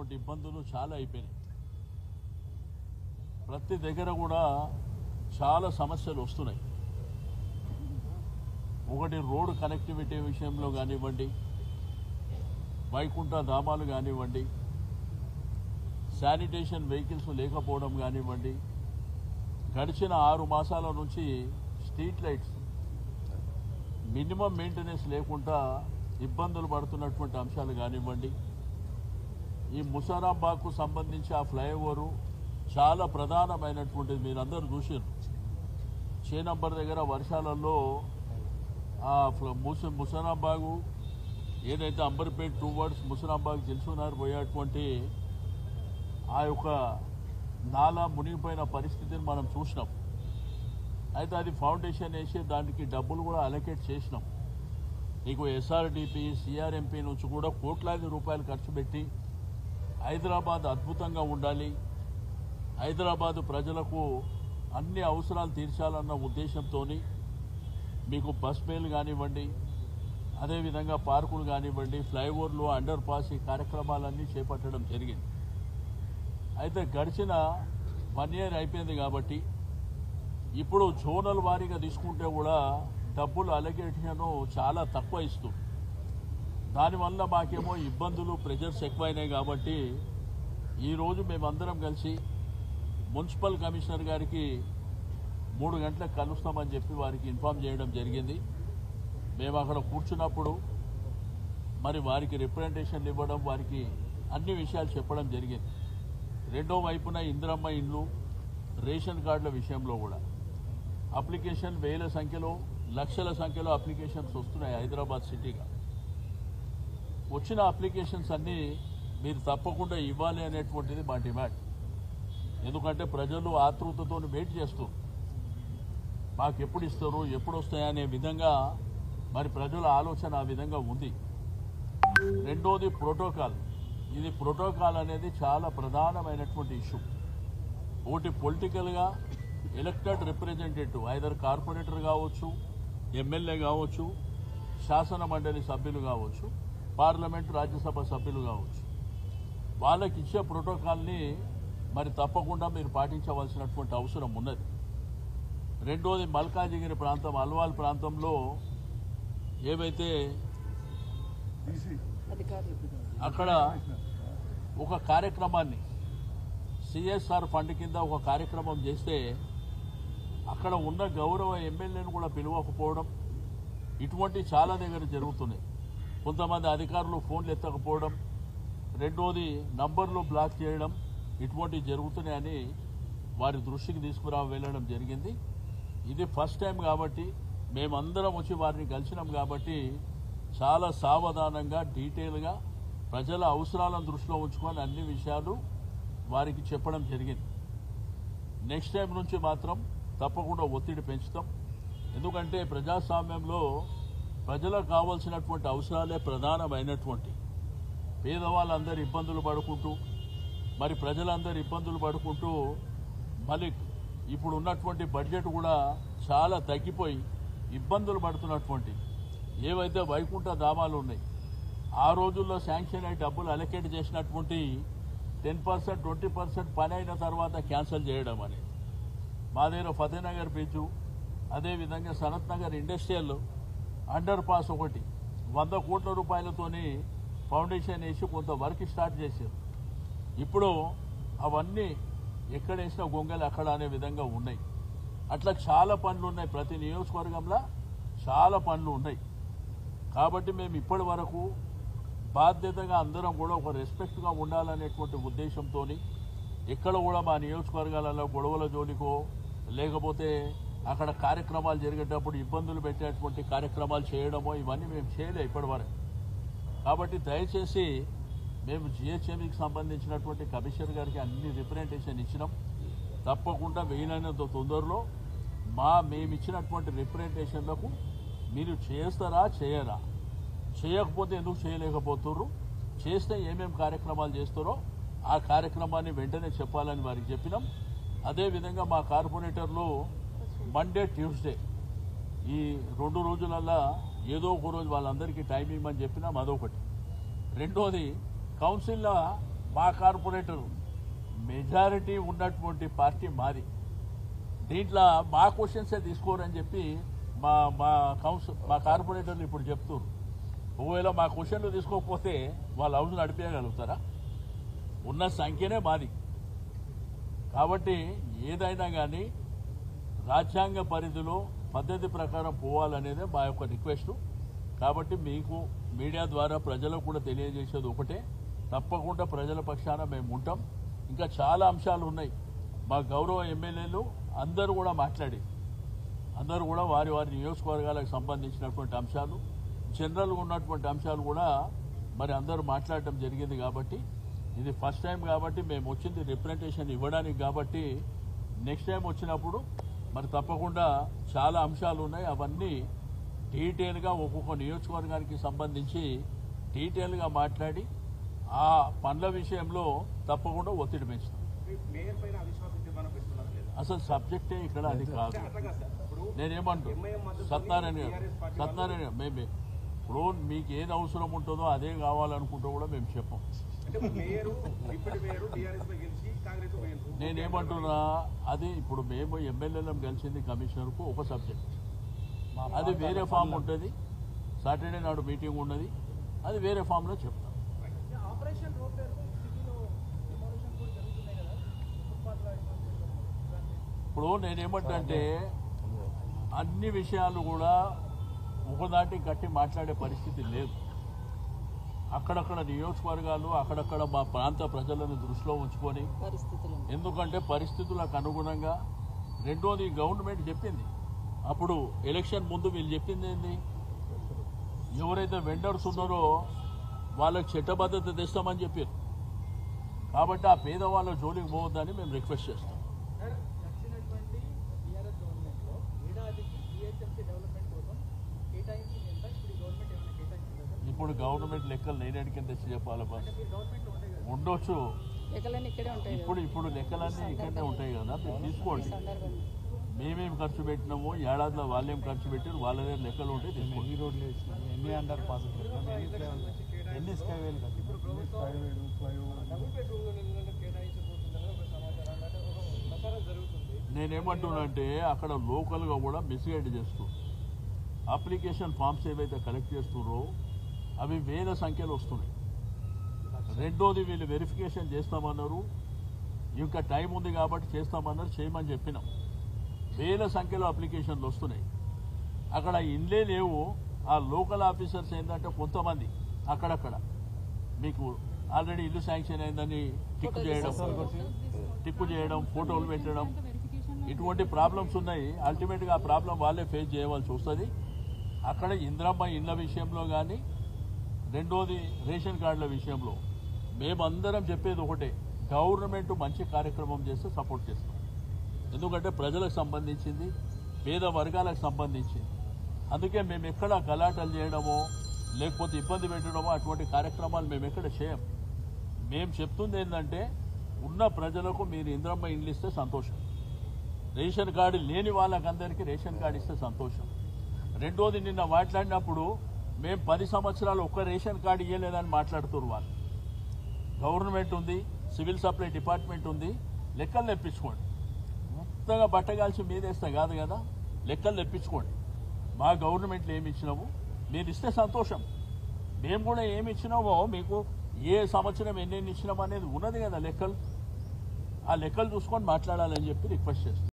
పడేటటువంటి ఇబ్బందులు చాలా అయిపోయినాయి. ప్రతి దగ్గర కూడా చాలా సమస్యలు వస్తున్నాయి. ఒకటి రోడ్డు కనెక్టివిటీ విషయంలో కానివ్వండి, వైకుంఠ ధామాలు కానివ్వండి, శానిటేషన్ వెహికల్స్ లేకపోవడం కానివ్వండి, గడిచిన 6 మాసాల నుంచి స్ట్రీట్ లైట్స్ మినిమం మెయింటెనెన్స్ లేకుండా ఇబ్బందులు పడుతున్నటువంటి అంశాలు కానివ్వండి, ఈ ముసారాబాద్కు సంబంధించి ఆ ఫ్లైఓవరు చాలా ప్రధానమైనటువంటిది. మీరందరూ చూసారు, చేనంబర్ దగ్గర వర్షాలలో ఆ ముసారాబాగు ఏదైతే అంబర్పేట్ టువర్డ్స్ ముసారాబాగ్ దిల్సుఖ్నగర్ పోయేటువంటి ఆ యొక్క నాలా మునిగిపోయిన పరిస్థితిని మనం చూసినాం. అయితే అది ఫౌండేషన్ వేసి దానికి డబ్బులు కూడా అలొకేట్ చేసినాం. నీకు ఎస్ఆర్డిపి సిఆర్ఎంపీ నుంచి కూడా కోట్లాది రూపాయలు ఖర్చు పెట్టి హైదరాబాద్ అద్భుతంగా ఉండాలి, హైదరాబాదు ప్రజలకు అన్ని అవసరాలు తీర్చాలన్న ఉద్దేశంతో మీకు బస్ బేలు కానివ్వండి, అదేవిధంగా పార్కులు కానివ్వండి, ఫ్లైఓవర్లు, అండర్ పాస్ ఈ కార్యక్రమాలన్నీ చేపట్టడం జరిగింది. అయితే గడిచిన 1 year అయిపోయింది కాబట్టి ఇప్పుడు జోనల్ వారీగా తీసుకుంటే కూడా డబ్బులు అలొకేషన్ చాలా తక్కువ ఇస్తుంది. దానివల్ల మాకేమో ఇబ్బందులు ప్రెజర్స్ ఎక్కువైనాయి. కాబట్టి ఈరోజు మేమందరం కలిసి మున్సిపల్ కమిషనర్ గారికి 3 గంటలకు కలుస్తామని చెప్పి వారికి ఇన్ఫామ్ చేయడం జరిగింది. మేము అక్కడ కూర్చున్నప్పుడు మరి వారికి రిప్రజెంటేషన్లు ఇవ్వడం, వారికి అన్ని విషయాలు చెప్పడం జరిగింది. రెండో వైపున ఇందిరమ్మ ఇండ్లు, రేషన్ కార్డుల విషయంలో కూడా అప్లికేషన్ వేల సంఖ్యలో, లక్షల సంఖ్యలో అప్లికేషన్స్ వస్తున్నాయి. హైదరాబాద్ సిటీగా వచ్చిన అప్లికేషన్స్ అన్నీ మీరు తప్పకుండా ఇవ్వాలి అనేటువంటిది మా డిమాండ్. ఎందుకంటే ప్రజలు ఆతృతతో వెయిట్ చేస్తారు, మాకు ఎప్పుడు ఇస్తారు, ఎప్పుడు వస్తాయనే విధంగా మరి ప్రజల ఆలోచన ఆ విధంగా ఉంది. రెండోది ప్రోటోకాల్. ఇది ప్రోటోకాల్ అనేది చాలా ప్రధానమైనటువంటి ఇష్యూ. ఒకటి పొలిటికల్గా ఎలక్టెడ్ రిప్రజెంటేటివ్, ఐదర్ కార్పొరేటర్ కావచ్చు, ఎమ్మెల్యే కావచ్చు, శాసన మండలి సభ్యులు కావచ్చు, పార్లమెంట్ రాజ్యసభ సభ్యులు కావచ్చు, వాళ్ళకి ఇచ్చే ప్రోటోకాల్ని మరి తప్పకుండా మీరు పాటించవలసినటువంటి అవసరం ఉన్నది. రెండోది మల్కాజిగిరి ప్రాంతం, అల్వాల్ ప్రాంతంలో ఏవైతే అక్కడ ఒక కార్యక్రమాన్ని సిఎస్ఆర్ ఫండ్ కింద ఒక కార్యక్రమం చేస్తే అక్కడ ఉన్న గౌరవ ఎమ్మెల్యేను కూడా పిలవకపోవడం, ఇటువంటి చాలా దగ్గర జరుగుతున్నాయి. కొంతమంది అధికారులు ఫోన్లు ఎత్తకపోవడం, రెండోది నంబర్లు బ్లాక్ చేయడం, ఇటువంటివి జరుగుతున్నాయని వారి దృష్టికి వెళ్ళడం జరిగింది. ఇది ఫస్ట్ టైం కాబట్టి మేమందరం వచ్చి వారిని కలిసినాం కాబట్టి చాలా సావధానంగా, డీటెయిల్గా ప్రజల అవసరాలను దృష్టిలో ఉంచుకొని అన్ని విషయాలు వారికి చెప్పడం జరిగింది. నెక్స్ట్ టైం నుంచి మాత్రం తప్పకుండా ఒత్తిడి పెంచుతాం. ఎందుకంటే ప్రజాస్వామ్యంలో ప్రజలకు కావాల్సినటువంటి అవసరాలే ప్రధానమైనటువంటి. పేదవాళ్ళందరూ ఇబ్బందులు పడుకుంటూ, మరి ప్రజలందరూ ఇబ్బందులు పడుకుంటూ, మళ్ళీ ఇప్పుడు ఉన్నటువంటి బడ్జెట్ కూడా చాలా తగ్గిపోయి ఇబ్బందులు పడుతున్నటువంటి ఏవైతే వైకుంఠ ధామాలు ఉన్నాయి, ఆ రోజుల్లో శాంక్షన్ అయ్యి డబ్బులు అలొకేట్ చేసినటువంటి 10%, 20% పని అయిన తర్వాత క్యాన్సిల్ చేయడం అనేది. మా దగ్గర ఫతేనగర్ బ్రిడ్జు, అదేవిధంగా Sanath Nagar industrial under pass ఒకటి 100 కోట్ల రూపాయలతోని ఫౌండేషన్ వేసి కొంత వర్క్ స్టార్ట్ చేశారు. ఇప్పుడు అవన్నీ ఎక్కడ వేసినా గొంగలు అక్కడ అనే విధంగా ఉన్నాయి. అట్లా చాలా పనులు ఉన్నాయి, ప్రతి నియోజకవర్గంలో చాలా పనులు ఉన్నాయి. కాబట్టి మేము ఇప్పటి వరకు బాధ్యతగా అందరం కూడా ఒక రెస్పెక్ట్గా ఉండాలనేటువంటి ఉద్దేశంతో ఎక్కడ కూడా మా నియోజకవర్గాలలో గొడవల జోలికో లేకపోతే అక్కడ కార్యక్రమాలు జరిగేటప్పుడు ఇబ్బందులు పెట్టేటువంటి కార్యక్రమాలు చేయడమో ఇవన్నీ మేము చేయలేదు ఇప్పటి వరకు. కాబట్టి దయచేసి మేము జిహెచ్ఎంఈకి సంబంధించినటువంటి కమిషనర్ గారికి అన్ని రిప్రజెంటేషన్ ఇచ్చినాం. తప్పకుండా వీలైనంత తొందరలో మేము ఇచ్చినటువంటి రిప్రజెంటేషన్లకు మీరు చేస్తారా చేయరా, చేయకపోతే ఎందుకు చేయలేకపోతున్నారు, చేస్తే ఏమేమి కార్యక్రమాలు చేస్తారో ఆ కార్యక్రమాన్ని వెంటనే చెప్పాలని వారికి చెప్పినాం. అదేవిధంగా మా కార్పొరేటర్లు మండే, ట్యూస్డే ఈ 2 రోజులల్లా ఏదో ఒక రోజు వాళ్ళందరికీ టైం ఇవ్వమని చెప్పినాం. అదొకటి. రెండోది కౌన్సిల్లో మా కార్పొరేటర్ మెజారిటీ ఉన్నటువంటి పార్టీ మాది. దీంట్లో మా క్వశ్చన్సే తీసుకోరని చెప్పి మా కార్పొరేటర్లు ఇప్పుడు చెప్తున్నారు. ఒకవేళ మా క్వశ్చన్లు తీసుకోకపోతే వాళ్ళు హౌస్ నడిపేయగలుగుతారా? ఉన్న సంఖ్యనే మాది. కాబట్టి ఏదైనా కానీ రాజ్యాంగ పరిధిలో పద్ధతి ప్రకారం పోవాలనేదే మా యొక్క రిక్వెస్ట్. కాబట్టి మీకు మీడియా ద్వారా ప్రజలకు కూడా తెలియజేసేది ఒకటే, తప్పకుండా ప్రజల పక్షాన మేము ఉంటాం. ఇంకా చాలా అంశాలు ఉన్నాయి. మా గౌరవ ఎమ్మెల్యేలు అందరూ కూడా మాట్లాడి అందరూ కూడా వారి వారి నియోజకవర్గాలకు సంబంధించినటువంటి అంశాలు, జనరల్గా ఉన్నటువంటి అంశాలు కూడా మరి అందరూ మాట్లాడటం జరిగింది. కాబట్టి ఇది ఫస్ట్ టైం కాబట్టి మేము వచ్చింది రిప్రజెంటేషన్ ఇవ్వడానికి. కాబట్టి నెక్స్ట్ టైం వచ్చినప్పుడు మరి తప్పకుండా చాలా అంశాలు ఉన్నాయి. అవన్నీ డీటెయిల్గా ఒక్కొక్క నియోజకవర్గానికి సంబంధించి డీటెయిల్గా మాట్లాడి ఆ పనుల విషయంలో తప్పకుండా ఒత్తిడి పెంచుతాం. అసలు సబ్జెక్టే ఇక్కడ అది కాదు. నేనేమంటాను సత్యనారాయణ మేమే ఇప్పుడు మీకు ఏది అవసరం ఉంటుందో అదే కావాలనుకుంటూ కూడా మేము చెప్పం. నేనేమంటున్నా, అది ఇప్పుడు మేము ఎమ్మెల్యేలను కలిసింది కమిషనర్కు ఒక సబ్జెక్ట్, అది వేరే ఫామ్ ఉంటుంది. సాటర్డే నాడు మీటింగ్ ఉన్నది, అది వేరే ఫామ్లో చెప్తాం. ఇప్పుడు నేనేమంటే అన్ని విషయాలు కూడా ఒకదాటి గట్టి మాట్లాడే పరిస్థితి లేదు. అక్కడక్కడ నియోజకవర్గాలు, అక్కడక్కడ మా ప్రాంత ప్రజలను దృష్టిలో ఉంచుకొని, ఎందుకంటే పరిస్థితులకు అనుగుణంగా. రెండోది గవర్నమెంట్ చెప్పింది అప్పుడు ఎలక్షన్ ముందు, వీళ్ళు చెప్పింది ఏంది, ఎవరైతే వెండర్స్ ఉన్నారో వాళ్ళకి చట్టబద్ధత తెస్తామని చెప్పారు. కాబట్టి ఆ పేదవాళ్ళ జోలికి పోవద్దని మేము రిక్వెస్ట్ చేస్తాం. ఇప్పుడు గవర్నమెంట్ లెక్కలు నేనేడికి తెచ్చి చెప్పాలి, ఉండొచ్చు. ఇప్పుడు లెక్కలన్నీ ఇక్కడనే ఉంటాయి కదా, మీరు తీసుకోండి. మేమేం ఖర్చు పెట్టినామో, ఏడాదిలో వాళ్ళేం ఖర్చు పెట్టారు, వాళ్ళ దగ్గర లెక్కలు ఉంటే తీసుకోండి. ఎన్ని రోడ్లు వేసినాం, ఎన్ని అండర్ పాస్, ఎన్ని స్కైవేలు కట్టి, నేనేమంటున్నానంటే అక్కడ లోకల్గా కూడా మిస్గైడ్ చేస్తూ అప్లికేషన్ ఫామ్స్ ఏవైతే కలెక్ట్ చేస్తున్నారో అవి వేల సంఖ్యలో వస్తున్నాయి. రెండోది వీళ్ళు వెరిఫికేషన్ చేస్తామన్నారు, ఇంకా టైం ఉంది కాబట్టి చేస్తామన్నారు, చేయమని చెప్పినాం. వేల సంఖ్యలో అప్లికేషన్లు వస్తున్నాయి. అక్కడ ఇన్లే లేవు. ఆ లోకల్ ఆఫీసర్స్ ఏంటంటే కొంతమంది అక్కడక్కడ మీకు ఆల్రెడీ ఇల్లు శాంక్షన్ అయిందని టిక్కు చేయడం, ఫోటోలు పెట్టడం, ఇటువంటి ప్రాబ్లమ్స్ ఉన్నాయి. అల్టిమేట్గా ఆ ప్రాబ్లం వాళ్ళే ఫేస్ చేయవలసి వస్తుంది. అక్కడ ఇందిరమ్మ ఇళ్ల విషయంలో కానీ, రెండోది రేషన్ కార్డుల విషయంలో మేమందరం చెప్పేది ఒకటే, గవర్నమెంట్ మంచి కార్యక్రమం చేస్తే సపోర్ట్ చేస్తాం. ఎందుకంటే ప్రజలకు సంబంధించింది, పేద వర్గాలకు సంబంధించింది. అందుకే మేము ఎక్కడ గలాటలు చేయడమో లేకపోతే ఇబ్బంది పెట్టడమో అటువంటి కార్యక్రమాలు మేము ఎక్కడ చేయం. మేము చెప్తుంది ఏంటంటే, ఉన్న ప్రజలకు మీరు ఇందిరమ్మ ఇండ్లు ఇస్తే సంతోషం, రేషన్ కార్డు లేని వాళ్ళకందరికీ రేషన్ కార్డు ఇస్తే సంతోషం. రెండోది నిన్న మాట్లాడినప్పుడు మేము 10 సంవత్సరాలు ఒక్క రేషన్ కార్డు ఇవ్వలేదని మాట్లాడుతున్నారు వాళ్ళు. గవర్నమెంట్ ఉంది, సివిల్ సప్లై డిపార్ట్మెంట్ ఉంది, లెక్కలు తెప్పించుకోండి. మొత్తంగా బట్టగాల్చి మీదేస్తే కాదు కదా, లెక్కలు తెప్పించుకోండి. మా గవర్నమెంట్లో ఏమి ఇచ్చినాము మీరు ఇస్తే సంతోషం. మేము కూడా ఏమి ఇచ్చినామో మీకు ఏ సంవత్సరం ఎన్నెన్ని ఇచ్చినామో అనేది ఉన్నది కదా లెక్కలు. ఆ లెక్కలు చూసుకొని మాట్లాడాలని చెప్పి రిక్వెస్ట్ చేస్తాం.